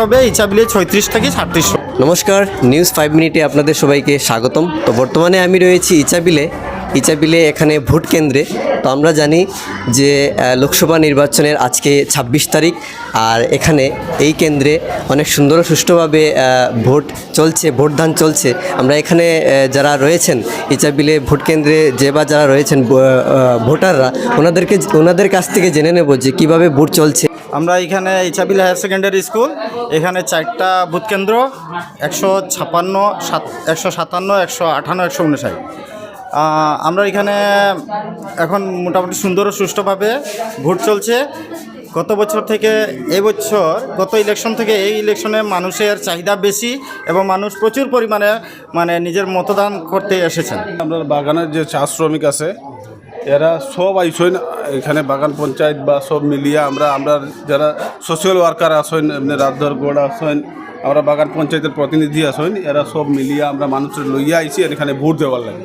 হবে ইচ্ছাবিলে 36 থেকে 3700। নমস্কার, নিউজ 5 মিনিটে আপনাদের সবাইকে স্বাগতম। তো বর্তমানে আমি রয়েছি ইচাবিলে এখানে ভোট কেন্দ্রে। তো আমরা জানি যে লোকসভা নির্বাচনের আজকে 26 তারিখ, আর এখানে এই কেন্দ্রে অনেক সুন্দর ও সুষ্ঠুভাবে ভোটদান চলছে। আমরা এখানে যারা রয়েছেন ইচাবিলে ভোট কেন্দ্রে যারা রয়েছেন ভোটাররা, ওনাদের কাছ থেকে জেনে নেব যে কীভাবে ভোট চলছে। আমরা এখানে ইচ্ছাবিল হায়ার সেকেন্ডারি স্কুল, এখানে 4টা বুথ কেন্দ্র, 156, 157, 158, 159। আমরা এখানে এখন মোটামুটি সুন্দর ও সুষ্ঠুভাবে ভোট চলছে। গত বছর থেকে গত ইলেকশন থেকে এই ইলেকশনে মানুষের চাহিদা বেশি এবং মানুষ প্রচুর পরিমাণে নিজের মতদান করতে এসেছেন। আমরা বাগানের যে চা শ্রমিক আছে এরা সব আইসেন এখানে বাগান পঞ্চায়েত বা সব মিলিয়ে আমরা যারা সোশ্যাল ওয়ার্কার আসেন, এমনি রাতধর গোড়া আসেন, আমরা বাগান পঞ্চায়েতের প্রতিনিধি আসেন, এরা সব মিলিয়ে আমরা মানুষের লইয়া আইছি এখানে ভোট দেওয়ার লাগে।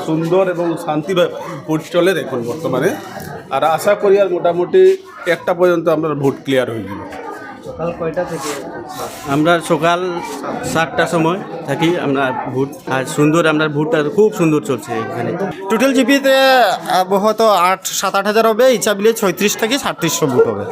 সুন্দর এবং শান্তিভাবে ভোট চলে দেখুন বর্তমানে। আর আশা করি আর মোটামুটি 1টা পর্যন্ত আমরা ভোট ক্লিয়ার হয়ে যাবে। সকাল কয়টা থেকে? আমরা সকাল 7টার সময় থাকি আমরা ভোট, আর আমরা ভোটটা খুব সুন্দর চলছে এখানে। টোটাল জিপিতে হয়তো 7-8 হাজার হবে, ইচ্ছাবিলে 36 থেকে 3700 ভোট হবে।